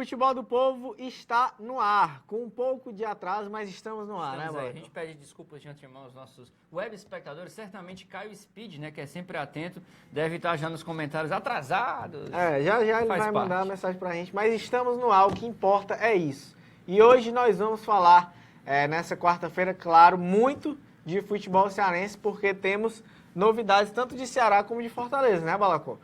Futebol do Povo está no ar, com um pouco de atraso, mas estamos no ar, estamos, né, A gente pede desculpas de antemão aos nossos web espectadores, certamente Caio Speed, né, que é sempre atento, deve estar já nos comentários atrasados. Já ele vai mandar uma mensagem pra gente, mas estamos no ar, o que importa é isso. E hoje nós vamos falar, nessa quarta-feira, claro, muito de futebol cearense, porque temos novidades tanto de Ceará como de Fortaleza, né, Balacó?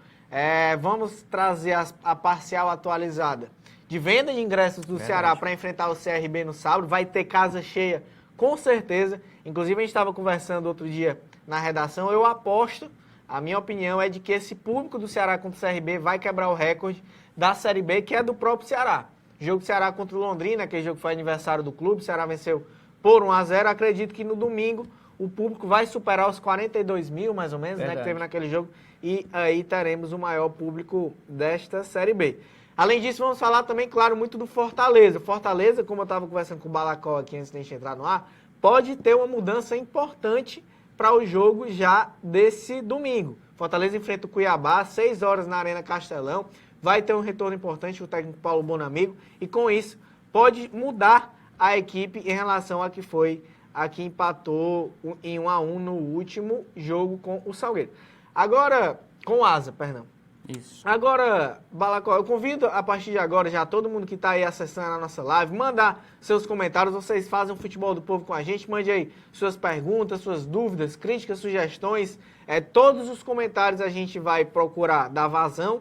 Vamos trazer a parcial atualizada de venda de ingressos do Ceará para enfrentar o CRB no sábado. Vai ter casa cheia, com certeza. Inclusive, a gente estava conversando outro dia na redação. Eu aposto, a minha opinião é de que esse público do Ceará contra o CRB vai quebrar o recorde da Série B, que é do próprio Ceará. Jogo do Ceará contra o Londrina, aquele jogo que foi aniversário do clube. O Ceará venceu por 1-0. Acredito que no domingo o público vai superar os 42 mil, mais ou menos, né, que teve naquele jogo. E aí teremos o maior público desta Série B. Além disso, vamos falar também, claro, muito do Fortaleza. Fortaleza, como eu estava conversando com o Balacó aqui antes de a gente entrar no ar, pode ter uma mudança importante para o jogo já desse domingo. Fortaleza enfrenta o Cuiabá, às 6 horas na Arena Castelão. Vai ter um retorno importante do técnico Paulo Bonamigo. E com isso, pode mudar a equipe em relação a que foi a que empatou em 1-1 no último jogo com o Salgueiro. Agora, com o Asa, perdão. Isso. Agora, Balacó, eu convido a partir de agora já todo mundo que está aí acessando a nossa live, mandar seus comentários. Vocês fazem o Futebol do Povo com a gente, mande aí suas perguntas, suas dúvidas, críticas, sugestões. Todos os comentários a gente vai procurar dar vazão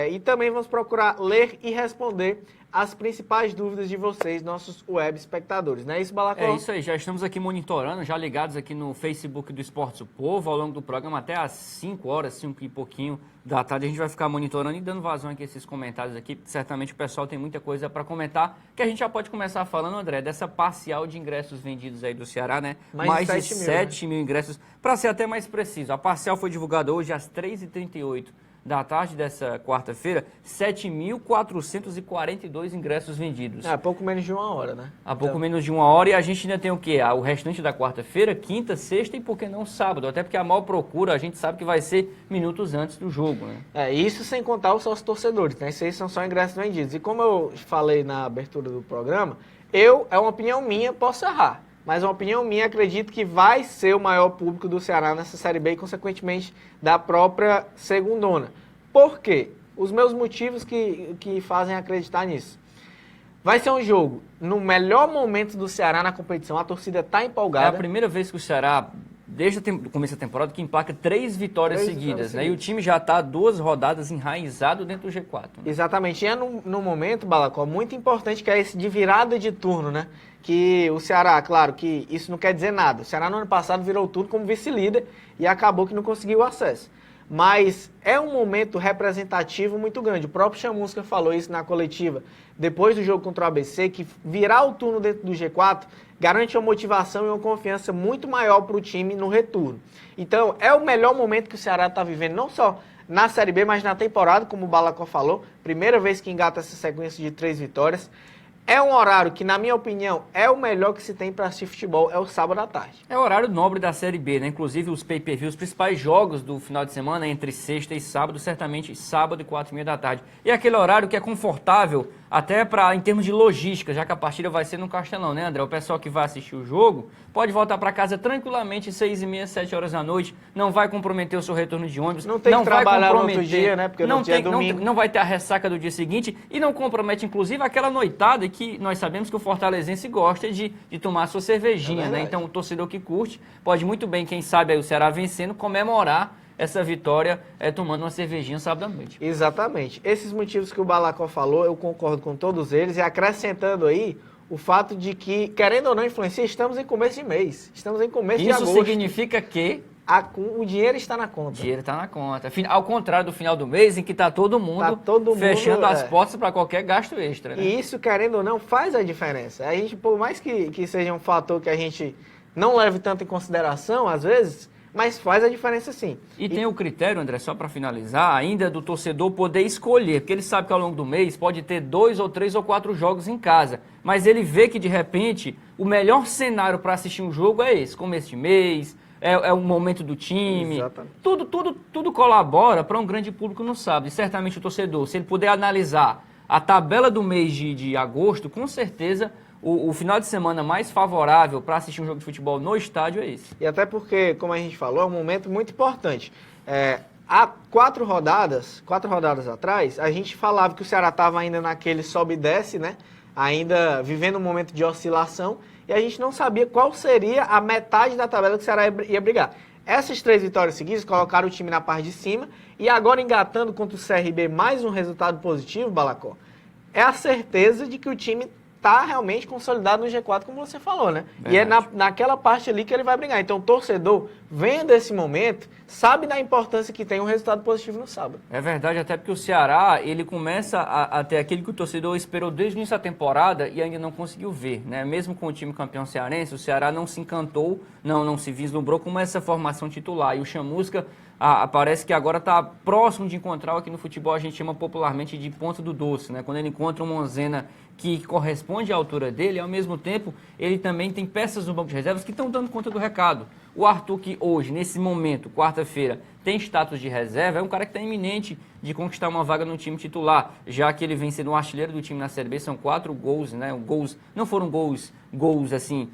e também vamos procurar ler e responder as principais dúvidas de vocês, nossos web espectadores. Não é isso, Balacó? É isso aí, já estamos aqui monitorando, já ligados aqui no Facebook do Esportes do Povo, ao longo do programa, até às 5 horas, 5 e pouquinho da tarde, a gente vai ficar monitorando e dando vazão aqui a esses comentários aqui. Certamente o pessoal tem muita coisa para comentar, que a gente já pode começar falando, André, dessa parcial de ingressos vendidos aí do Ceará, né? Mais de 7 mil ingressos, para ser até mais preciso. A parcial foi divulgada hoje às 3h38 da tarde dessa quarta-feira, 7.442 ingressos vendidos. Há pouco menos de uma hora, né? Há pouco menos de uma hora, e a gente ainda tem o quê? O restante da quarta-feira, quinta, sexta e por que não sábado? Até porque a maior procura, a gente sabe que vai ser minutos antes do jogo, né? Isso sem contar os sócios torcedores, né? Isso aí são só ingressos vendidos. E como eu falei na abertura do programa, é uma opinião minha, posso errar. Mas uma opinião minha, acredito que vai ser o maior público do Ceará nessa Série B e, consequentemente, da própria segundona. Por quê? Os meus motivos que fazem acreditar nisso. Vai ser um jogo no melhor momento do Ceará na competição, a torcida está empolgada. É a primeira vez que o Ceará, desde o começo da temporada, que emplaca 3 vitórias seguidas, né? E o time já está 2 rodadas enraizado dentro do G4. Né? Exatamente. E é num momento, Balacó, muito importante, que é esse de virada de turno, né? Que o Ceará, claro que isso não quer dizer nada. O Ceará no ano passado virou tudo como vice-líder e acabou que não conseguiu acesso. Mas é um momento representativo muito grande. O próprio Chamusca falou isso na coletiva depois do jogo contra o ABC, que virar o turno dentro do G4 garante uma motivação e uma confiança muito maior para o time no retorno. Então, é o melhor momento que o Ceará está vivendo, não só na Série B, mas na temporada, como o Balacó falou. Primeira vez que engata essa sequência de 3 vitórias. É um horário que, na minha opinião, é o melhor que se tem para assistir futebol, é o sábado à tarde. É o horário nobre da Série B, né? Inclusive os pay-per-views, os principais jogos do final de semana, entre sexta e sábado, certamente sábado e 4h30 da tarde. E é aquele horário que é confortável até em termos de logística, já que a partida vai ser no Castelão, né, André? O pessoal que vai assistir o jogo pode voltar para casa tranquilamente 6h30, 7 horas da noite, não vai comprometer o seu retorno de ônibus. Não tem que trabalhar no outro dia, né? Porque não no dia é domingo. Não vai ter a ressaca do dia seguinte e não compromete, inclusive, aquela noitada que nós sabemos que o fortalezense gosta de tomar sua cervejinha, né? Então, o torcedor que curte pode muito bem, quem sabe aí o Ceará vencendo, comemorar essa vitória tomando uma cervejinha sábado à noite. Exatamente. Esses motivos que o Balacó falou, eu concordo com todos eles, e acrescentando aí o fato de que, querendo ou não influencia, estamos em começo de mês. Estamos em começo de agosto. Isso significa que o dinheiro está na conta. O dinheiro está na conta. Ao contrário do final do mês, em que está todo mundo fechando as portas para qualquer gasto extra. Né? E isso, querendo ou não, faz a diferença. A gente, por mais que seja um fator que a gente não leve tanto em consideração, às vezes, mas faz a diferença sim. E tem o critério, André, só para finalizar, ainda do torcedor poder escolher, porque ele sabe que ao longo do mês pode ter 2 ou 3 ou 4 jogos em casa, mas ele vê que, de repente, o melhor cenário para assistir um jogo é esse, começo de mês, é o momento do time. Exatamente. Tudo colabora para um grande público no sábado. E certamente o torcedor, se ele puder analisar a tabela do mês de agosto, com certeza, o final de semana mais favorável para assistir um jogo de futebol no estádio é esse. E até porque, como a gente falou, é um momento muito importante. Há 4 rodadas atrás, a gente falava que o Ceará estava ainda naquele sobe e desce, né? Ainda vivendo um momento de oscilação, e a gente não sabia qual seria a metade da tabela que o Ceará ia brigar. Essas 3 vitórias seguidas colocaram o time na parte de cima, e agora engatando contra o CRB mais um resultado positivo, Balacó, é a certeza de que o time está realmente consolidado no G4, como você falou, né? Verdade. E é naquela parte ali que ele vai brigar. Então o torcedor, vendo esse momento, sabe da importância que tem um resultado positivo no sábado. É verdade, até porque o Ceará, ele começa a ter aquilo que o torcedor esperou desde o início da temporada e ainda não conseguiu ver, né? Mesmo com o time campeão cearense, o Ceará não se encantou, não se vislumbrou com essa formação titular. E o Chamusca parece que agora está próximo de encontrar o que no futebol a gente chama popularmente de ponta do doce, né? Quando ele encontra uma Monzena que corresponde à altura dele, ao mesmo tempo ele também tem peças no banco de reservas que estão dando conta do recado. O Arthur, que hoje, nesse momento, quarta-feira, tem status de reserva, é um cara que está iminente de conquistar uma vaga no time titular, já que ele vem sendo um artilheiro do time na Série B, são 4 gols, né? Gols, não foram gols assim,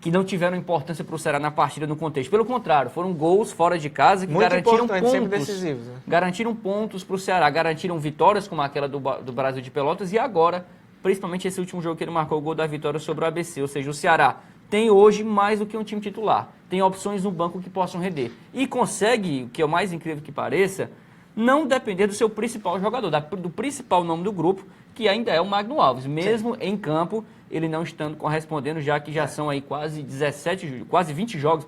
que não tiveram importância para o Ceará na partida no contexto. Pelo contrário, foram gols fora de casa que garantiram pontos. Sempre decisivos, né? Garantiram pontos para o Ceará, garantiram vitórias como aquela do Brasil de Pelotas e agora, principalmente esse último jogo que ele marcou o gol da vitória sobre o ABC. Ou seja, o Ceará tem hoje mais do que um time titular. Tem opções no banco que possam render. E consegue, o que é o mais incrível que pareça, não depender do seu principal jogador, do principal nome do grupo, que ainda é o Magno Alves. Mesmo em campo, ele não estando correspondendo, já que já são aí quase 20 jogos,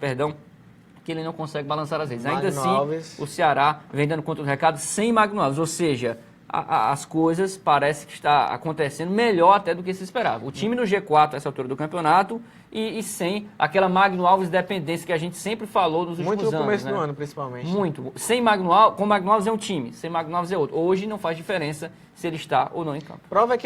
que ele não consegue balançar as redes. Ainda assim, o Ceará vem dando conta do recado sem Magno Alves. Ou seja, as coisas parecem que está acontecendo melhor até do que se esperava. O time no G4 a essa altura do campeonato e sem aquela Magno Alves dependência que a gente sempre falou nos últimos anos. Muito no começo do ano, principalmente. Muito. Sem Magno Alves, com Magno Alves é um time, sem Magno Alves é outro. Hoje não faz diferença se ele está ou não em campo. Prova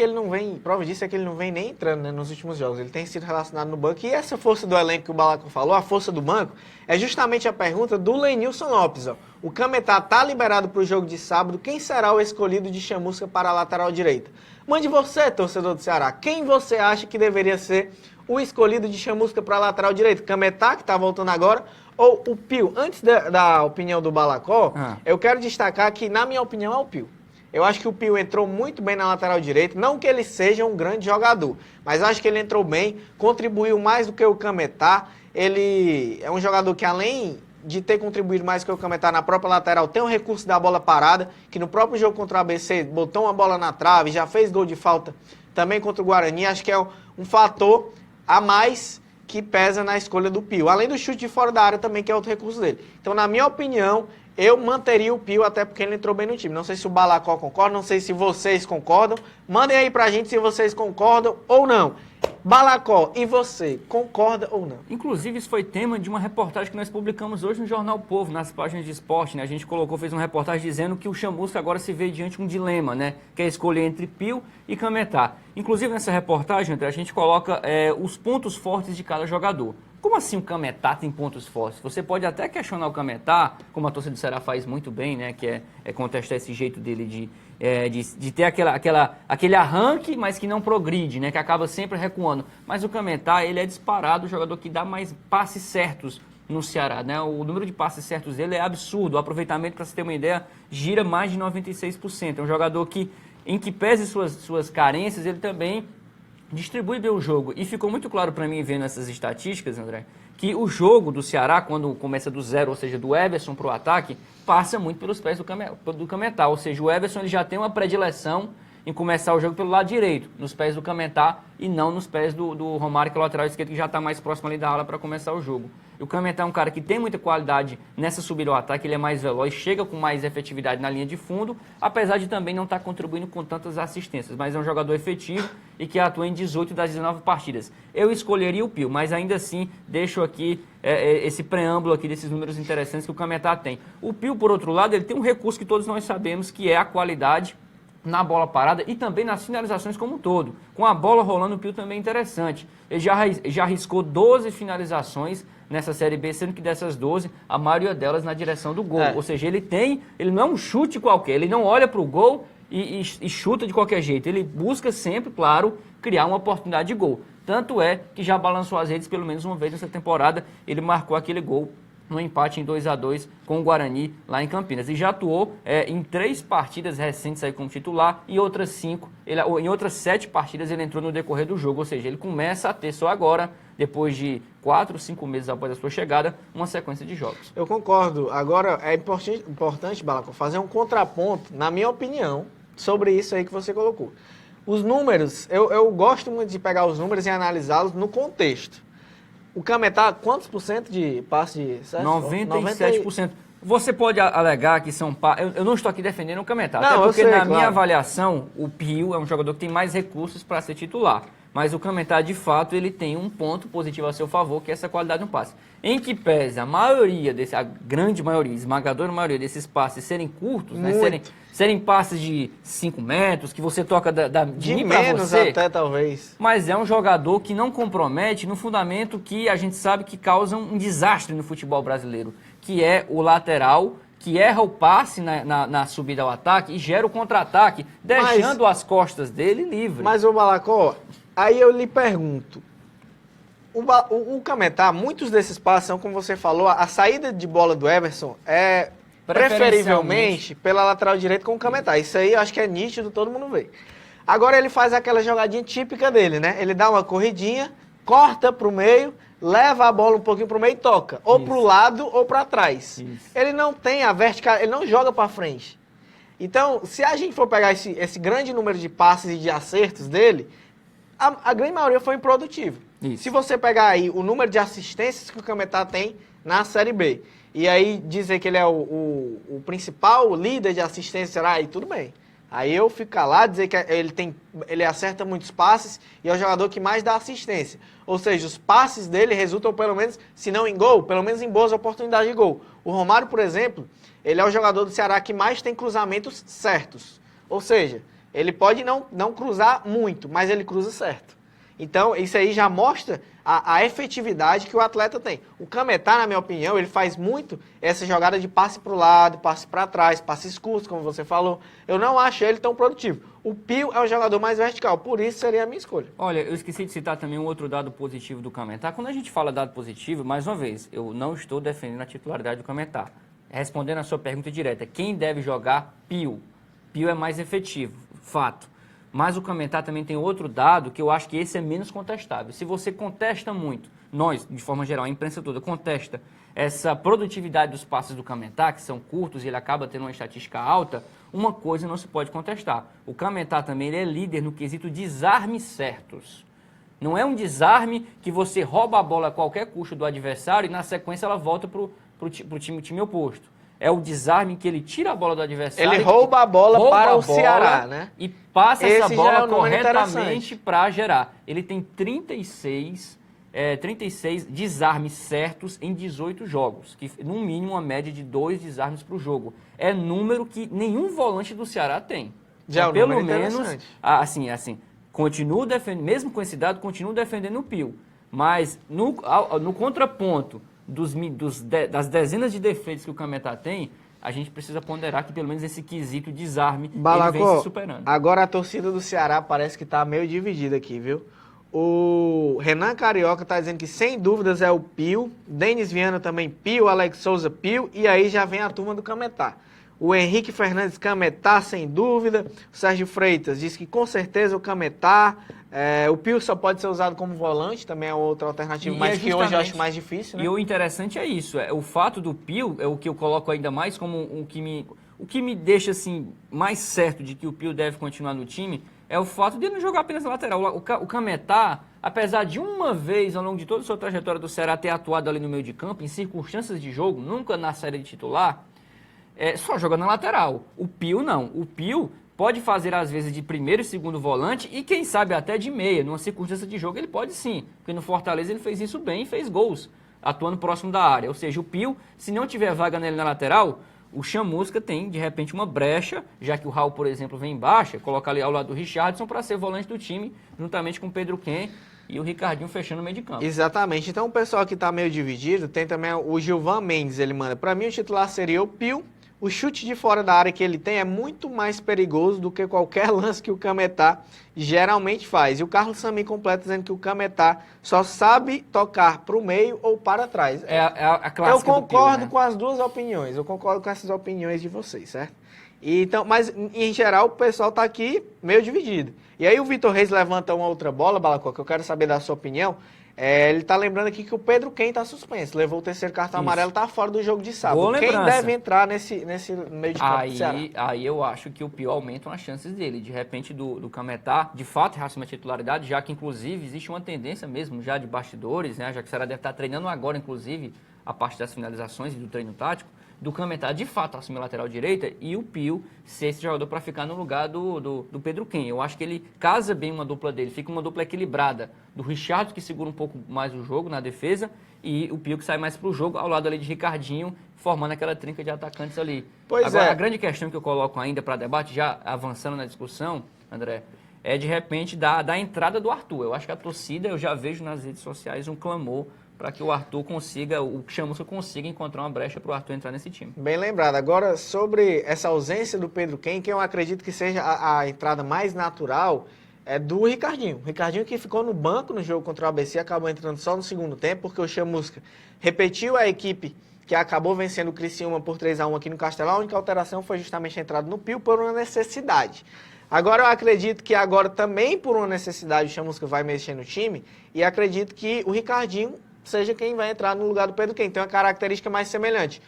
disso é que ele não vem nem entrando, né, nos últimos jogos. Ele tem sido relacionado no banco. E essa força do elenco que o Balacó falou, a força do banco, é justamente a pergunta do Lenilson Lopes. Ó. O Cametá está liberado para o jogo de sábado. Quem será o escolhido de Chamusca para a lateral direita? Mande você, torcedor do Ceará. Quem você acha que deveria ser o escolhido de Chamusca para a lateral direita? Cametá, que está voltando agora, ou o Pio? Antes da opinião do Balacó, eu quero destacar que, na minha opinião, é o Pio. Eu acho que o Pio entrou muito bem na lateral direita, não que ele seja um grande jogador, mas acho que ele entrou bem, contribuiu mais do que o Cametá. Ele é um jogador que, além de ter contribuído mais que o Cametá na própria lateral, tem o recurso da bola parada, que no próprio jogo contra o ABC botou uma bola na trave, já fez gol de falta também contra o Guarani. Acho que é um fator a mais que pesa na escolha do Pio. Além do chute de fora da área também, que é outro recurso dele. Então, na minha opinião, eu manteria o Pio, até porque ele entrou bem no time. Não sei se o Balacó concorda, não sei se vocês concordam. Mandem aí pra gente se vocês concordam ou não. Balacó, e você, concorda ou não? Inclusive, isso foi tema de uma reportagem que nós publicamos hoje no Jornal Povo, nas páginas de esporte, né? A gente fez uma reportagem dizendo que o Chamusca agora se vê diante de um dilema, né? Que é escolher entre Pio e Cametá. Inclusive, nessa reportagem, André, a gente coloca os pontos fortes de cada jogador. Como assim o Cametá tem pontos fortes? Você pode até questionar o Cametá, como a torcida do Ceará faz muito bem, né? Que é contestar esse jeito dele de ter aquele arranque, mas que não progride, né? Que acaba sempre recuando. Mas o Cametá, ele é disparado o jogador que dá mais passes certos no Ceará, né? O número de passes certos dele é absurdo. O aproveitamento, para você ter uma ideia, gira mais de 96%. É um jogador que, em que pese suas carências, ele também distribui bem o jogo. E ficou muito claro para mim, vendo essas estatísticas, André, que o jogo do Ceará, quando começa do zero, ou seja, do Everson para o ataque, passa muito pelos pés do Cametá. Ou seja, o Everson ele já tem uma predileção em começar o jogo pelo lado direito, nos pés do Cametá, e não nos pés do Romário, que é o lateral esquerdo, que já está mais próximo ali da ala para começar o jogo. E o Cametá é um cara que tem muita qualidade nessa subida ao ataque, ele é mais veloz, chega com mais efetividade na linha de fundo, apesar de também não estar contribuindo com tantas assistências, mas é um jogador efetivo e que atua em 18 das 19 partidas. Eu escolheria o Pio, mas ainda assim deixo aqui esse preâmbulo aqui desses números interessantes que o Cametá tem. O Pio, por outro lado, ele tem um recurso que todos nós sabemos, que é a qualidade na bola parada e também nas finalizações como um todo. Com a bola rolando, o Pio também é interessante. Ele já arriscou 12 finalizações nessa Série B, sendo que dessas 12, a maioria delas na direção do gol. Ou seja, ele não é um chute qualquer, ele não olha para o gol e chuta de qualquer jeito. Ele busca sempre, claro, criar uma oportunidade de gol. Tanto é que já balançou as redes pelo menos uma vez nessa temporada. Ele marcou aquele gol no empate em 2-2 com o Guarani lá em Campinas. E já atuou em 3 partidas recentes aí como titular e em outras 7 partidas ele entrou no decorrer do jogo. Ou seja, ele começa a ter só agora, depois de 4, 5 meses após a sua chegada, uma sequência de jogos. Eu concordo. Agora, é importante, Balacó, fazer um contraponto, na minha opinião, sobre isso aí que você colocou. Os números, eu gosto muito de pegar os números e analisá-los no contexto. O Cametá, quantos por cento de passe de sucesso? 97%. Você pode alegar que são... Eu não estou aqui defendendo o Cametá, até Não, porque eu sei, na minha claro. avaliação, o Pio é um jogador que tem mais recursos para ser titular. Mas o Cametá, de fato, ele tem um ponto positivo a seu favor, que é essa qualidade no passe. Em que pese a grande maioria, esmagadora maioria desses passes serem curtos, né, serem passes de 5 metros, que você toca de mim para menos você, até, talvez. mas é um jogador que não compromete no fundamento que a gente sabe que causa um desastre no futebol brasileiro, que é o lateral, que erra o passe na subida ao ataque e gera o contra-ataque, deixando as costas dele livre. Mas, ô Balacó, aí eu lhe pergunto, o Cametá, muitos desses passes são, como você falou, a saída de bola do Everson é preferivelmente pela lateral direita com o Cametá. Isso aí eu acho que é nítido, todo mundo vê. Agora ele faz aquela jogadinha típica dele, né? Ele dá uma corridinha, corta pro meio, leva a bola um pouquinho pro meio e toca. Ou pro lado ou pra trás. Isso. Ele não tem a vertical, ele não joga pra frente. Então, se a gente for pegar esse grande número de passes e de acertos dele, a grande maioria foi improdutivo. Isso. Se você pegar aí o número de assistências que o Cametá tem na Série B, e aí dizer que ele é o principal líder de assistência, será? Aí tudo bem. Aí eu fico calado, dizer que ele acerta muitos passes e é o jogador que mais dá assistência. Ou seja, os passes dele resultam pelo menos, se não em gol, pelo menos em boas oportunidades de gol. O Romário, por exemplo, ele é o jogador do Ceará que mais tem cruzamentos certos. Ou seja, ele pode não cruzar muito, mas ele cruza certo. Então, isso aí já mostra a efetividade que o atleta tem. O Cametá, na minha opinião, ele faz muito essa jogada de passe para o lado, passe para trás, passes curtos, como você falou. Eu não acho ele tão produtivo. O Pio é o jogador mais vertical, por isso seria a minha escolha. Olha, eu esqueci de citar também um outro dado positivo do Cametá. Quando a gente fala dado positivo, mais uma vez, eu não estou defendendo a titularidade do Cametá. Respondendo a sua pergunta direta, quem deve jogar? Pio. Pio é mais efetivo, fato. Mas o Cametá também tem outro dado que eu acho que esse é menos contestável. Se você contesta muito, nós, de forma geral, a imprensa toda contesta essa produtividade dos passes do Cametá, que são curtos e ele acaba tendo uma estatística alta, uma coisa não se pode contestar. O Cametá também ele é líder no quesito desarmes certos. Não é um desarme que você rouba a bola a qualquer custo do adversário e na sequência ela volta para o time oposto. É o desarme que ele tira a bola do adversário. Ele rouba a bola para o Ceará, né? E passa essa bola corretamente para gerar. Ele tem 36 desarmes certos em 18 jogos, que no mínimo uma média de 2 desarmes para o jogo. É número que nenhum volante do Ceará tem. Já então, pelo menos, assim, continuo defendendo, mesmo com esse dado, continuo defendendo o Pio. Mas no contraponto das dezenas de defeitos que o Cametá tem, a gente precisa ponderar que pelo menos esse quesito desarme ele vem se superando. Agora a torcida do Ceará parece que está meio dividida aqui, viu? O Renan Carioca está dizendo que sem dúvidas é o Pio, Denis Viana também Pio, Alex Souza Pio, e aí já vem a turma do Cametá. O Henrique Fernandes Cametá, sem dúvida. O Sérgio Freitas diz que com certeza o Cametá. O Pio só pode ser usado como volante, também é outra alternativa, mas que hoje eu acho mais difícil, né? E o interessante é isso, o fato do Pio é o que eu coloco ainda mais como o que me deixa assim, mais certo de que o Pio deve continuar no time, é o fato de ele não jogar apenas na lateral. O Cametá, apesar de uma vez ao longo de toda a sua trajetória do Ceará ter atuado ali no meio de campo, em circunstâncias de jogo, nunca na série de titular, só joga na lateral. O Pio não. O Pio pode fazer às vezes de primeiro e segundo volante e quem sabe até de meia. Numa circunstância de jogo ele pode sim, porque no Fortaleza ele fez isso bem e fez gols, atuando próximo da área. Ou seja, o Pio, se não tiver vaga nele na lateral, o Chamusca tem de repente uma brecha, já que o Raul, por exemplo, vem em baixa, colocar ali ao lado do Richardson para ser volante do time, juntamente com o Pedro Ken e o Ricardinho fechando o meio de campo. Exatamente. Então o pessoal que está meio dividido, tem também o Gilvan Mendes, ele manda. Para mim o titular seria o Pio, O chute de fora da área que ele tem é muito mais perigoso do que qualquer lance que o Cametá geralmente faz. E o Carlos Samir completa dizendo que o Cametá só sabe tocar para o meio ou para trás. A clássica Eu concordo do Pio, né? com as duas opiniões, eu concordo com essas opiniões de vocês, certo? Então, mas, em geral, o pessoal está aqui meio dividido. E aí o Vitor Reis levanta uma outra bola, Balacó, que eu quero saber da sua opinião. Ele está lembrando aqui que o Pedro Quem está suspenso. Levou o terceiro cartão amarelo, está fora do jogo de sábado. Boa Quem lembrança. deve entrar nesse meio de campo do Ceará? Aí eu acho que o Pio aumenta as chances dele. De repente, do Cametá, de fato, reassume a titularidade, já que, inclusive, existe uma tendência mesmo já de bastidores, né? Já que o Ceará deve estar treinando agora, inclusive, a parte das finalizações e do treino tático, do Cametá, de fato, assumir a lateral direita e o Pio ser esse jogador para ficar no lugar do Pedro Quem. Eu acho que ele casa bem uma dupla dele, fica uma dupla equilibrada, do Richard, que segura um pouco mais o jogo na defesa, e o Pio que sai mais para o jogo, ao lado ali de Ricardinho, formando aquela trinca de atacantes ali. Pois Agora, a grande questão que eu coloco ainda para debate, já avançando na discussão, André, é de repente da entrada do Arthur. Eu acho que a torcida, eu já vejo nas redes sociais um clamor para que o Arthur consiga, o Chamusca consiga encontrar uma brecha para o Arthur entrar nesse time. Bem lembrado. Agora, sobre essa ausência do Pedro Quem eu acredito que seja a entrada mais natural é do Ricardinho. O Ricardinho que ficou no banco no jogo contra o ABC, acabou entrando só no segundo tempo, porque o Chamusca repetiu a equipe que acabou vencendo o Criciúma por 3-1 aqui no Castelão. A única alteração foi justamente a entrada no Pio por uma necessidade. Agora eu acredito que agora também por uma necessidade o Chamusca vai mexer no time e acredito que o Ricardinho seja quem vai entrar no lugar do Pedro Quem. Tem uma característica mais semelhante.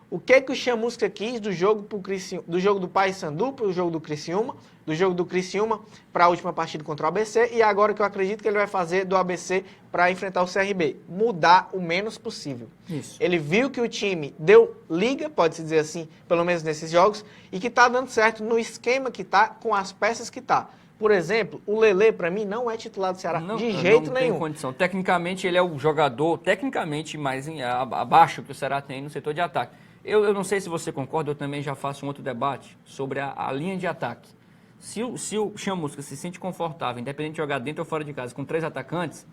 O que o Chamusca quis do jogo do Paysandu para o jogo do Criciúma para a última partida contra o ABC e agora que eu acredito que ele vai fazer do ABC para enfrentar o CRB. Mudar o menos possível. Isso. Ele viu que o time deu liga, pode-se dizer assim, pelo menos nesses jogos, e que está dando certo no esquema que está, com as peças que está. Por exemplo, o Lelê, para mim, não é titular do Ceará de jeito nenhum. Tem condição. Tecnicamente, ele é o jogador, tecnicamente, mais abaixo que o Ceará tem no setor de ataque. Eu não sei se você concorda, eu também já faço um outro debate sobre a linha de ataque. Se o Chamusca se sente confortável, independente de jogar dentro ou fora de casa, com 3 atacantes,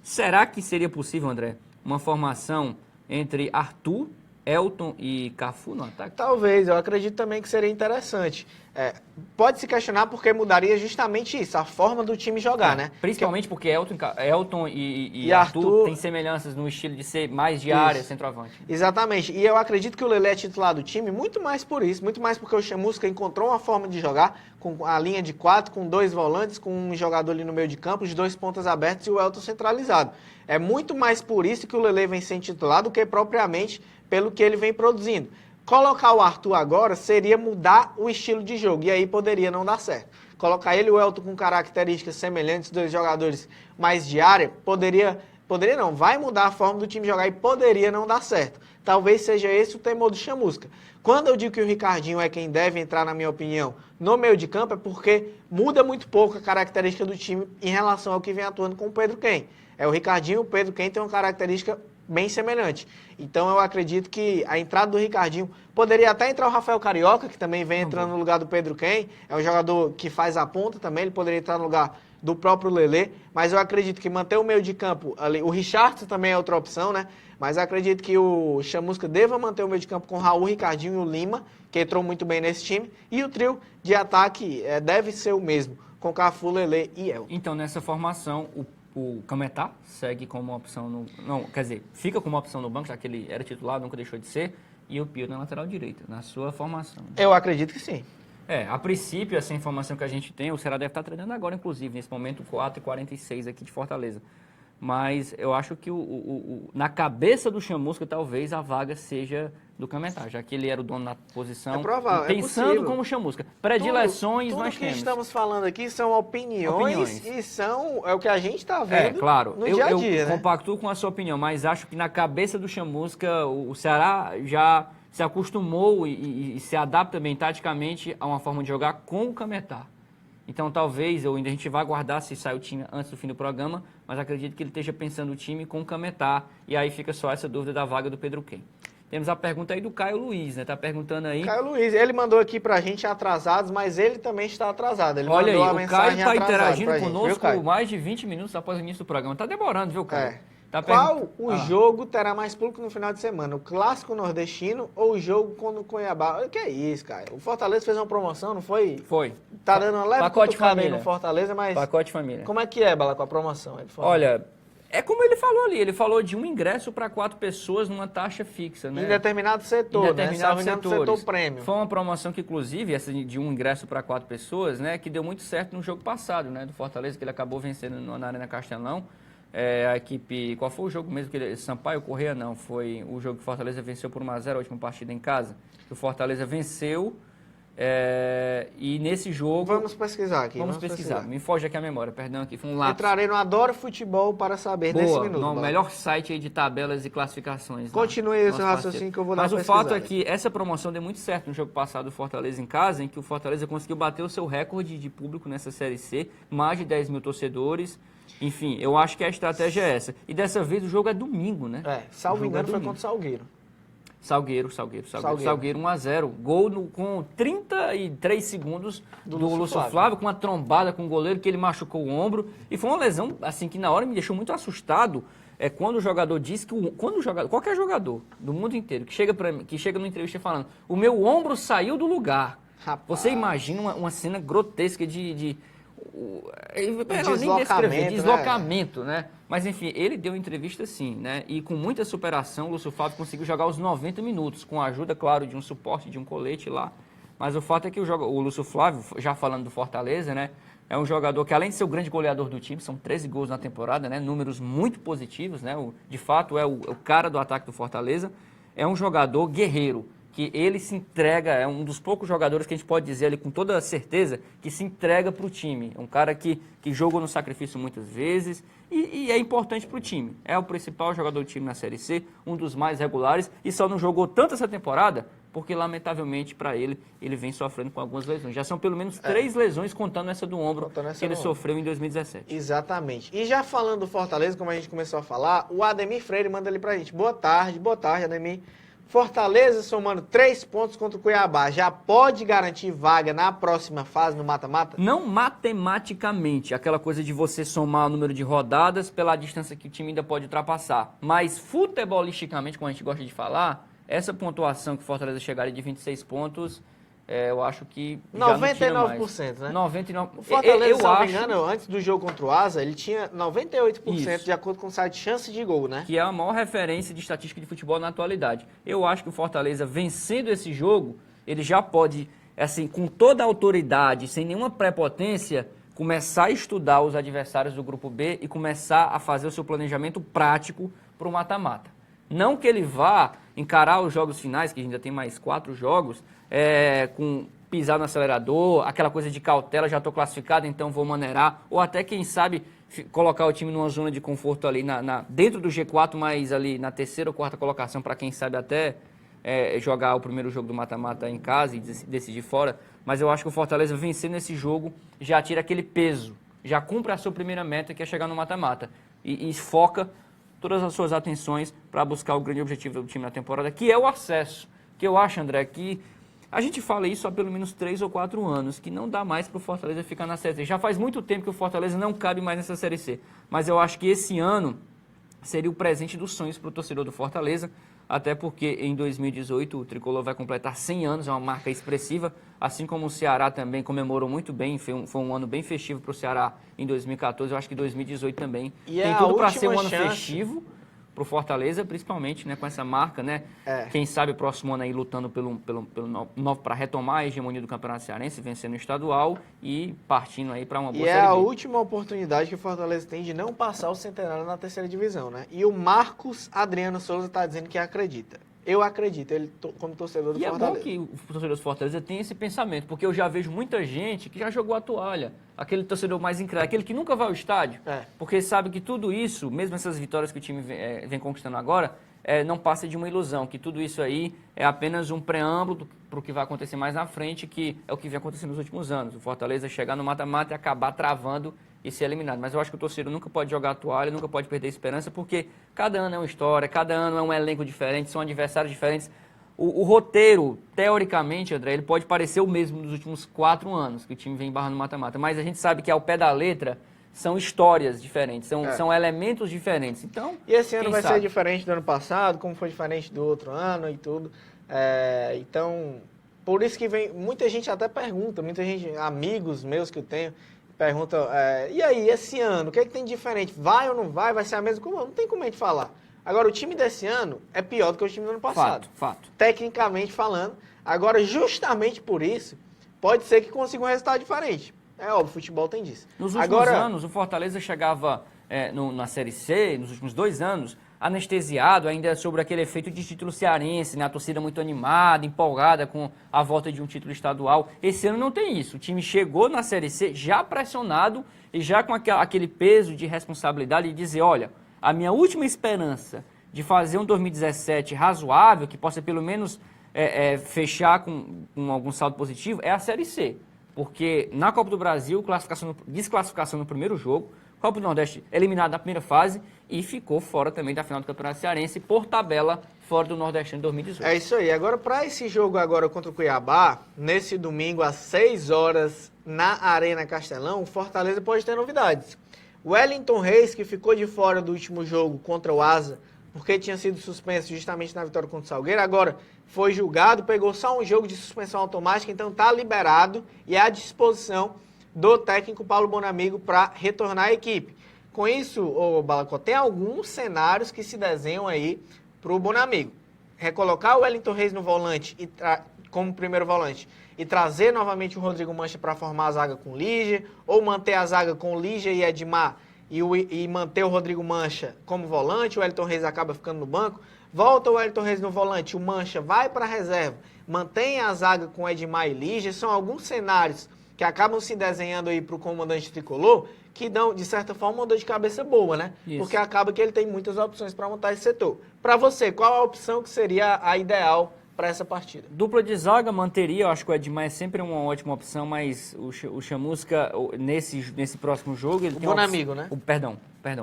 será que seria possível, André, uma formação entre Arthur, Elton e Cafu no ataque? Talvez, eu acredito também que seria interessante. Pode se questionar porque mudaria justamente isso, a forma do time jogar, né? Principalmente porque Elton e Arthur têm semelhanças no estilo de ser mais de área, centroavante. Exatamente, e eu acredito que o Lelê é titular do time muito mais por isso, muito mais porque o Chamusca encontrou uma forma de jogar com a linha de 4, com 2 volantes, com um jogador ali no meio de campo, os 2 pontas abertos e o Elton centralizado. É muito mais por isso que o Lelê vem sendo titular do que propriamente pelo que ele vem produzindo. Colocar o Arthur agora seria mudar o estilo de jogo, e aí poderia não dar certo. Colocar ele e o Elton com características semelhantes, 2 jogadores mais de área, poderia não, vai mudar a forma do time jogar e poderia não dar certo. Talvez seja esse o temor do Chamusca. Quando eu digo que o Ricardinho é quem deve entrar, na minha opinião, no meio de campo, é porque muda muito pouco a característica do time em relação ao que vem atuando com o Pedro Quem. O Ricardinho e o Pedro Quem tem uma característica bem semelhante. Então eu acredito que a entrada do Ricardinho poderia até entrar o Rafael Carioca, que também vem entrando no lugar do Pedro Quem, é um jogador que faz a ponta também, ele poderia entrar no lugar do próprio Lelê, mas eu acredito que manter o meio de campo ali, o Richardson também é outra opção, né? Mas eu acredito que o Chamusca deva manter o meio de campo com o Raul, Ricardinho e o Lima, que entrou muito bem nesse time, e o trio de ataque deve ser o mesmo, com Cafu, Lelê e Elton. Então nessa formação, o Cametá segue como uma opção fica como uma opção no banco, já que ele era titular, nunca deixou de ser, e o Pio na lateral direita, na sua formação. Eu acredito que sim. A princípio, essa informação que a gente tem, o Ceará deve estar treinando agora, inclusive, nesse momento, 4h46 aqui de Fortaleza. Mas eu acho que na cabeça do Chamusca, talvez a vaga seja do Cametá, já que ele era o dono na posição. É provável, pensando como Chamusca. Predileções tudo nós que temos. estamos falando aqui são opiniões. E é o que a gente está vendo claro, no dia a dia. Eu compactuo com a sua opinião, mas acho que na cabeça do Chamusca, o Ceará já se acostumou e se adapta bem taticamente a uma forma de jogar com o Cametá. Então talvez, a gente vai aguardar se sai o time antes do fim do programa, mas acredito que ele esteja pensando o time com o Cametá, e aí fica só essa dúvida da vaga do Pedro Quem. Temos a pergunta aí do Caio Luiz, né? Tá perguntando aí. Caio Luiz, ele mandou aqui pra gente atrasados, mas ele também está atrasado. Ele Olha mandou aí, a o mensagem Caio tá interagindo viu, conosco Caio? mais de 20 minutos após o início do programa. Tá demorando, viu, Caio? Qual o jogo terá mais público no final de semana? O Clássico Nordestino ou o jogo contra o Cuiabá? O que é isso, cara? O Fortaleza fez uma promoção, não foi? Foi. Tá dando uma leve cutucada aí no Fortaleza, mas... Pacote família. Como é que é, Bala, com a promoção? Olha, é como ele falou ali. Ele falou de um ingresso para 4 pessoas numa taxa fixa, né? Em determinado setor, em determinados né? Setor prêmio. Foi uma promoção que, inclusive, essa de um ingresso para 4 pessoas, né? Que deu muito certo no jogo passado, né? Do Fortaleza, que ele acabou vencendo na Arena Castelão. A equipe... Qual foi o jogo mesmo? Sampaio Corrêa, não. Foi o jogo que o Fortaleza venceu por 1-0 a última partida em casa. O Fortaleza venceu e nesse jogo... Vamos pesquisar aqui. Vamos pesquisar. Me foge aqui a memória, perdão, aqui foi um lápis. Entrarei no Adoro Futebol para saber nesse minuto. No melhor site aí de tabelas e classificações. Continue esse raciocínio que eu vou dar uma Mas o fato é que essa promoção deu muito certo no jogo passado do Fortaleza em casa, em que o Fortaleza conseguiu bater o seu recorde de público nessa Série C, mais de 10 mil torcedores. Enfim, eu acho que a estratégia é essa. E dessa vez o jogo é domingo, né? Salvo engano, foi contra o Salgueiro. Salgueiro, 1-0. Gol com 33 segundos do Lúcio Flávio, com uma trombada com o goleiro, que ele machucou o ombro. E foi uma lesão, assim, que na hora me deixou muito assustado. Quando o jogador diz que... qualquer jogador do mundo inteiro que chega no entrevista falando: o meu ombro saiu do lugar. Rapaz. Você imagina uma cena grotesca de deslocamento, né? Mas enfim, ele deu entrevista sim, né? E com muita superação, o Lúcio Flávio conseguiu jogar os 90 minutos, com a ajuda, claro, de um suporte, de um colete lá. Mas o fato é que o Lúcio Flávio, já falando do Fortaleza, né? É um jogador que, além de ser o grande goleador do time, são 13 gols na temporada, né? Números muito positivos, né? De fato, é o cara do ataque do Fortaleza. É um jogador guerreiro, que ele se entrega, é um dos poucos jogadores que a gente pode dizer ali com toda certeza que se entrega para o time. É um cara que jogou no sacrifício muitas vezes e é importante para o time. É o principal jogador do time na Série C, um dos mais regulares, e só não jogou tanto essa temporada porque, lamentavelmente, para ele vem sofrendo com algumas lesões. Já são pelo menos 3 lesões, contando essa do ombro que ele sofreu em 2017. Exatamente. E já falando do Fortaleza, como a gente começou a falar, o Ademir Freire manda ali pra gente. Boa tarde, Ademir. Fortaleza somando 3 pontos contra o Cuiabá, já pode garantir vaga na próxima fase no mata-mata? Não matematicamente, aquela coisa de você somar o número de rodadas pela distância que o time ainda pode ultrapassar. Mas futebolisticamente, como a gente gosta de falar, essa pontuação que o Fortaleza chegaria de 26 pontos, eu acho que 99%, né? 99%. O Fortaleza, se não me engano, antes do jogo contra o Asa, ele tinha 98% de acordo com o site de chance de gol, né? Que é a maior referência de estatística de futebol na atualidade. Eu acho que o Fortaleza, vencendo esse jogo, ele já pode, assim, com toda a autoridade, sem nenhuma prepotência, começar a estudar os adversários do Grupo B e começar a fazer o seu planejamento prático para o mata-mata. Não que ele vá encarar os jogos finais, que ainda tem mais 4 jogos, com pisar no acelerador, aquela coisa de cautela, já estou classificado, então vou maneirar, ou até, quem sabe, colocar o time numa zona de conforto ali dentro do G4, mas ali na 3ª ou 4ª colocação, para quem sabe até jogar o primeiro jogo do mata-mata em casa e decidir fora. Mas eu acho que o Fortaleza, vencendo esse jogo, já tira aquele peso, já cumpre a sua primeira meta, que é chegar no mata-mata, e foca todas as suas atenções para buscar o grande objetivo do time na temporada, que é o acesso. Que eu acho, André, que a gente fala isso há pelo menos 3 ou 4 anos, que não dá mais para o Fortaleza ficar na Série C. Já faz muito tempo que o Fortaleza não cabe mais nessa Série C. Mas eu acho que esse ano seria o presente dos sonhos para o torcedor do Fortaleza, até porque em 2018 o Tricolor vai completar 100 anos, é uma marca expressiva, assim como o Ceará também comemorou muito bem, foi um ano bem festivo para o Ceará em 2014, eu acho que 2018 também tem tudo para ser um ano festivo para o Fortaleza, principalmente, né, com essa marca, né? Quem sabe o próximo ano aí lutando para retomar a hegemonia do Campeonato Cearense, vencendo o estadual e partindo aí para uma boa Série B. E é a última oportunidade que o Fortaleza tem de não passar o Centenário na 3ª divisão, né? E o Marcos Adriano Souza está dizendo que acredita. Eu acredito, ele como torcedor do Fortaleza. E é bom que o torcedor do Fortaleza tenha esse pensamento, porque eu já vejo muita gente que já jogou a toalha, aquele torcedor mais incrédulo, aquele que nunca vai ao estádio, porque sabe que tudo isso, mesmo essas vitórias que o time vem conquistando agora, não passa de uma ilusão, que tudo isso aí é apenas um preâmbulo para o que vai acontecer mais na frente, que é o que vem acontecendo nos últimos anos. O Fortaleza chegar no mata-mata e acabar travando e ser eliminado. Mas eu acho que o torcedor nunca pode jogar a toalha, nunca pode perder a esperança, porque cada ano é uma história, cada ano é um elenco diferente, são adversários diferentes. O roteiro, teoricamente, André, ele pode parecer o mesmo dos últimos 4 anos que o time vem barrando no mata-mata, mas a gente sabe que ao pé da letra são histórias diferentes, são elementos diferentes. Então, e esse ano vai ser diferente do ano passado, como foi diferente do outro ano e tudo. Então, por isso que vem, muita gente até pergunta, muita gente, amigos meus que eu tenho, perguntam, e aí, esse ano, o que é que tem de diferente? Vai ou não vai? Vai ser a mesma coisa? Não tem como a gente falar. Agora, o time desse ano é pior do que o time do ano passado. Fato. Tecnicamente falando. Agora, justamente por isso, pode ser que consiga um resultado diferente. É óbvio, o futebol tem disso. Nos últimos anos, o Fortaleza chegava na Série C, nos últimos 2 anos, anestesiado ainda sobre aquele efeito de título cearense, né? A torcida muito animada, empolgada com a volta de um título estadual. Esse ano não tem isso. O time chegou na Série C já pressionado e já com aquele peso de responsabilidade de dizer, olha, a minha última esperança de fazer um 2017 razoável, que possa pelo menos fechar com algum saldo positivo, é a Série C. Porque na Copa do Brasil, desclassificação no primeiro jogo, Copa do Nordeste eliminado na primeira fase e ficou fora também da final do Campeonato Cearense, por tabela, fora do Nordeste em 2018. É isso aí. Agora, para esse jogo agora contra o Cuiabá, nesse domingo às 6 horas na Arena Castelão, o Fortaleza pode ter novidades. O Wellington Reis, que ficou de fora do último jogo contra o Asa, porque tinha sido suspenso justamente na vitória contra o Salgueiro, agora foi julgado, pegou só um jogo de suspensão automática, então está liberado e é à disposição do técnico Paulo Bonamigo para retornar à equipe. Com isso, Balacó, tem alguns cenários que se desenham aí para o Bonamigo. Recolocar o Wellington Reis no volante como primeiro volante e trazer novamente o Rodrigo Mancha para formar a zaga com o Lígia, ou manter a zaga com o Lígia e Edmar e manter o Rodrigo Mancha como volante, o Wellington Reis acaba ficando no banco, volta o Wellington Reis no volante, o Mancha vai para a reserva, mantém a zaga com Edmar e Lígia. São alguns cenários que acabam se desenhando aí para o comandante tricolor, que dão, de certa forma, uma dor de cabeça boa, né? Isso. Porque acaba que ele tem muitas opções para montar esse setor. Para você, qual a opção que seria a ideal para essa partida? Dupla de zaga manteria, eu acho que o Edmar é sempre uma ótima opção, mas o Chamusca, nesse próximo jogo... Ele tem Bonamigo, né? Perdão,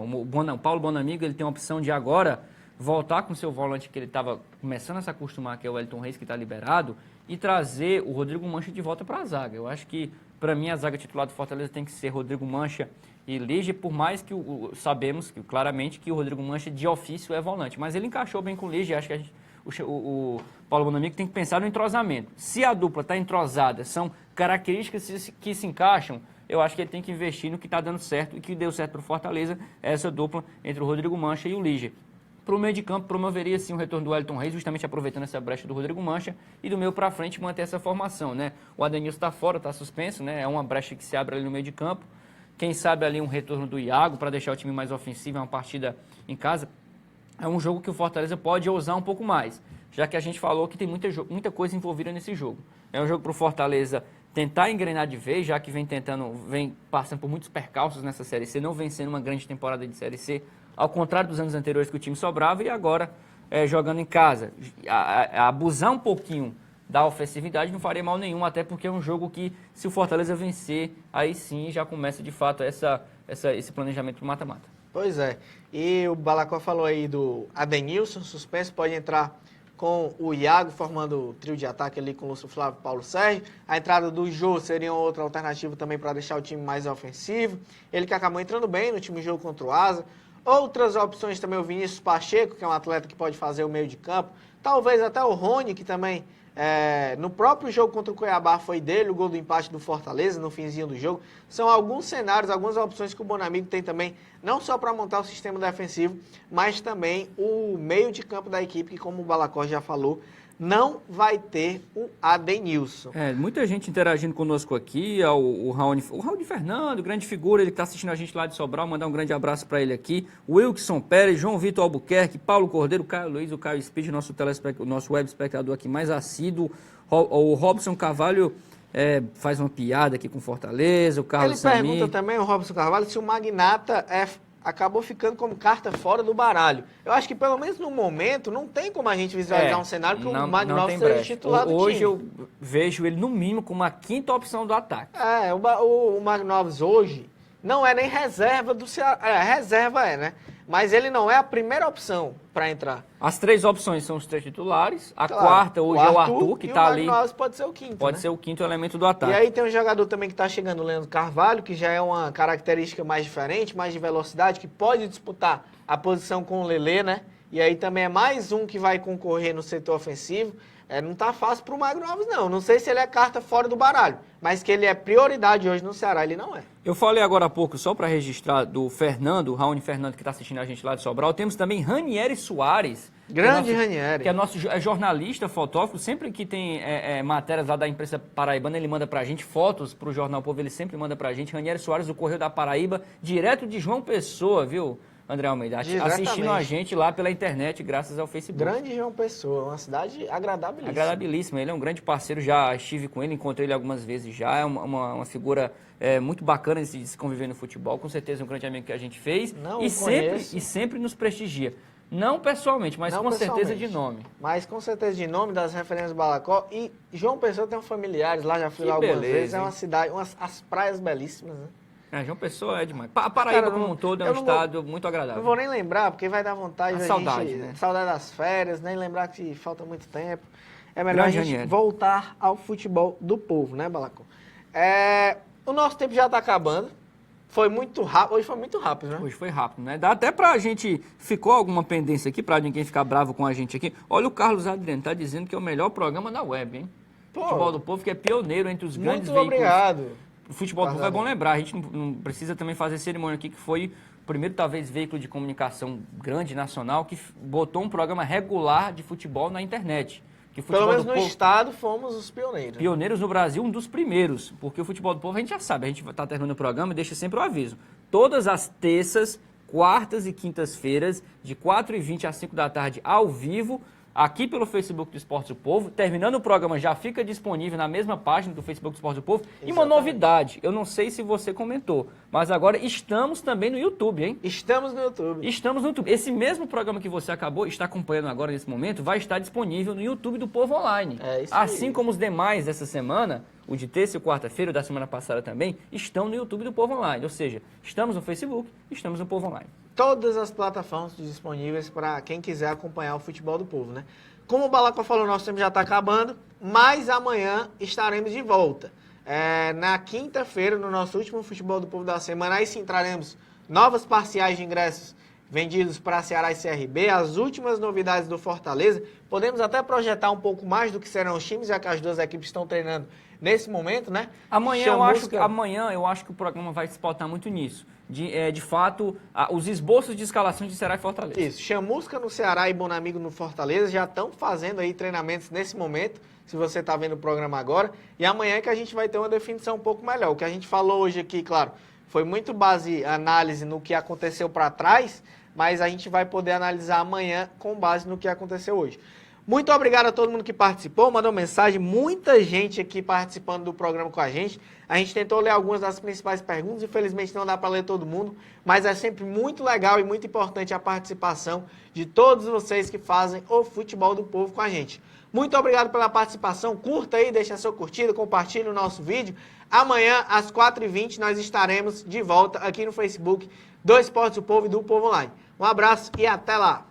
o Paulo Bonamigo, ele tem a opção de agora voltar com o seu volante que ele estava começando a se acostumar, que é o Wellington Reis, que está liberado, e trazer o Rodrigo Mancha de volta para a zaga. Eu acho que, para mim, a zaga titular do Fortaleza tem que ser Rodrigo Mancha e Lígia, por mais que sabemos claramente que o Rodrigo Mancha de ofício é volante, mas ele encaixou bem com o Lígia. Acho que o Paulo Bonamigo tem que pensar no entrosamento. Se a dupla está entrosada, são características que se encaixam, eu acho que ele tem que investir no que está dando certo e que deu certo para o Fortaleza, essa dupla entre o Rodrigo Mancha e o Lígia. Para o meio de campo, promoveria sim o retorno do Wellington Reis, justamente aproveitando essa brecha do Rodrigo Mancha, e do meio para frente manter essa formação, né? O Adenilson está fora, está suspenso, né? É uma brecha que se abre ali no meio de campo. Quem sabe ali um retorno do Iago para deixar o time mais ofensivo, é uma partida em casa. É um jogo que o Fortaleza pode ousar um pouco mais, já que a gente falou que tem muita coisa envolvida nesse jogo. É um jogo para o Fortaleza tentar engrenar de vez, já que vem passando por muitos percalços nessa Série C, não vem sendo uma grande temporada de Série C, ao contrário dos anos anteriores que o time sobrava, e agora jogando em casa. Abusar um pouquinho da ofensividade não faria mal nenhum, até porque é um jogo que, se o Fortaleza vencer, aí sim já começa de fato esse planejamento do mata-mata. Pois é. E o Balacó falou aí do Adenilson, suspenso, pode entrar com o Iago, formando o trio de ataque ali com o Lúcio Flávio e Paulo Sérgio. A entrada do Jô seria outra alternativa também para deixar o time mais ofensivo. Ele que acabou entrando bem no time jogo contra o Asa. Outras opções também, o Vinícius Pacheco, que é um atleta que pode fazer o meio de campo. Talvez até o Rony, que também no próprio jogo contra o Cuiabá foi dele, o gol do empate do Fortaleza no finzinho do jogo. São alguns cenários, algumas opções que o Bonamigo tem também, não só para montar o sistema defensivo, mas também o meio de campo da equipe, que, como o Balacó já falou, não vai ter o Adenilson. Muita gente interagindo conosco aqui, o Raoni Fernando, grande figura, ele que está assistindo a gente lá de Sobral, mandar um grande abraço para ele aqui. O Wilkson Pérez, João Vitor Albuquerque, Paulo Cordeiro, Caio Luiz, o Caio Speed, nosso web espectador aqui mais assíduo. O Robson Carvalho faz uma piada aqui com Fortaleza, o Carlos Ele pergunta também, o Robson Carvalho, se o Magnata acabou ficando como carta fora do baralho. Eu acho que, pelo menos no momento, não tem como a gente visualizar um cenário para o Magnata ser titular do time. Hoje eu vejo ele, no mínimo, como a quinta opção do ataque. O Magnovs hoje não é nem reserva do Ceará. Reserva né? mas ele não é a primeira opção para entrar. As 3 opções são os 3 titulares. A quarta hoje é o Arthur, que está ali. O Magno Alves pode ser o quinto, Pode ser o quinto elemento do ataque. E aí tem um jogador também que está chegando, o Leandro Carvalho, que já é uma característica mais diferente, mais de velocidade, que pode disputar a posição com o Lelê, né? E aí também é mais um que vai concorrer no setor ofensivo. Não tá fácil pro Magno Alves, não. Não sei se ele é carta fora do baralho, mas que ele é prioridade hoje no Ceará, ele não é. Eu falei agora há pouco, só para registrar, do Fernando, o Raoni Fernando, que está assistindo a gente lá de Sobral. Temos também Ranieri Soares. Grande Ranieri. Que é nosso jornalista, fotógrafo. Sempre que tem matérias lá da imprensa paraibana, ele manda pra gente fotos pro Jornal Povo, ele sempre manda pra gente. Ranieri Soares, do Correio da Paraíba, direto de João Pessoa, viu, André Almeida? Assistindo a gente lá pela internet, graças ao Facebook. Grande João Pessoa, uma cidade agradabilíssima. Agradabilíssima, ele é um grande parceiro, já estive com ele, encontrei ele algumas vezes já, é uma figura muito bacana de se conviver no futebol, com certeza um grande amigo que a gente fez. Não, e sempre nos prestigia. Não pessoalmente, mas com certeza de nome. Mas com certeza de nome, das referências do Balacó. E João Pessoa tem familiares lá, já fui lá algumas vezes. É uma cidade, as praias belíssimas, né? João Pessoa é demais. A Paraíba como um todo é um estado muito agradável. Não vou nem lembrar, porque vai dar vontade. Saudade, né? Saudade das férias, nem lembrar que falta muito tempo. É melhor a gente voltar ao futebol do povo, né, Balacó? O nosso tempo já está acabando. Foi muito rápido. Hoje foi muito rápido, né? Hoje foi rápido, né? Dá até pra gente... Ficou alguma pendência aqui, pra ninguém ficar bravo com a gente aqui. Olha, o Carlos Adriano tá dizendo que é o melhor programa da web, hein? Futebol do Povo, que é pioneiro entre os grandes veículos. Muito obrigado. O Futebol do Povo é bom lembrar. A gente não precisa também fazer cerimônia aqui, que foi o primeiro, talvez, veículo de comunicação grande, nacional, que botou um programa regular de futebol na internet. Pelo menos no estado fomos os pioneiros. Pioneiros no Brasil, um dos primeiros. Porque o Futebol do Povo a gente já sabe, a gente está terminando o programa e deixa sempre o aviso. Todas as terças, quartas e quintas-feiras, de 4h20 às 5 da tarde, ao vivo, aqui pelo Facebook do Esporte do Povo. Terminando o programa, já fica disponível na mesma página do Facebook do Esporte do Povo. Exatamente. E uma novidade, eu não sei se você comentou, mas agora estamos também no YouTube, hein? Estamos no YouTube. Estamos no YouTube. Esse mesmo programa que você acabou, está acompanhando agora nesse momento, vai estar disponível no YouTube do Povo Online. Assim como os demais dessa semana, o de terça e quarta-feira, o da semana passada também, estão no YouTube do Povo Online. Ou seja, estamos no Facebook, estamos no Povo Online. Todas as plataformas disponíveis para quem quiser acompanhar o futebol do povo, né? Como o Balacó falou, nosso tempo já está acabando, mas amanhã estaremos de volta. Na quinta-feira, no nosso último Futebol do Povo da semana, aí sim traremos novas parciais de ingressos vendidos para Ceará e CRB, as últimas novidades do Fortaleza. Podemos até projetar um pouco mais do que serão os times, já que as duas equipes estão treinando nesse momento, né? Amanhã eu acho que o programa vai se pautar muito nisso. De fato, os esboços de escalação de Ceará e Fortaleza. Isso, Chamusca no Ceará e Bonamigo no Fortaleza já estão fazendo aí treinamentos nesse momento, se você está vendo o programa agora. E amanhã é que a gente vai ter uma definição um pouco melhor. O que a gente falou hoje aqui, claro, foi muito análise no que aconteceu para trás, mas a gente vai poder analisar amanhã com base no que aconteceu hoje. Muito obrigado a todo mundo que participou, mandou mensagem, muita gente aqui participando do programa com a gente. A gente tentou ler algumas das principais perguntas, infelizmente não dá para ler todo mundo, mas é sempre muito legal e muito importante a participação de todos vocês que fazem o Futebol do Povo com a gente. Muito obrigado pela participação, curta aí, deixa a sua curtida, compartilhe o nosso vídeo. Amanhã, às 4h20, nós estaremos de volta aqui no Facebook do Esporte do Povo e do Povo Online. Um abraço e até lá!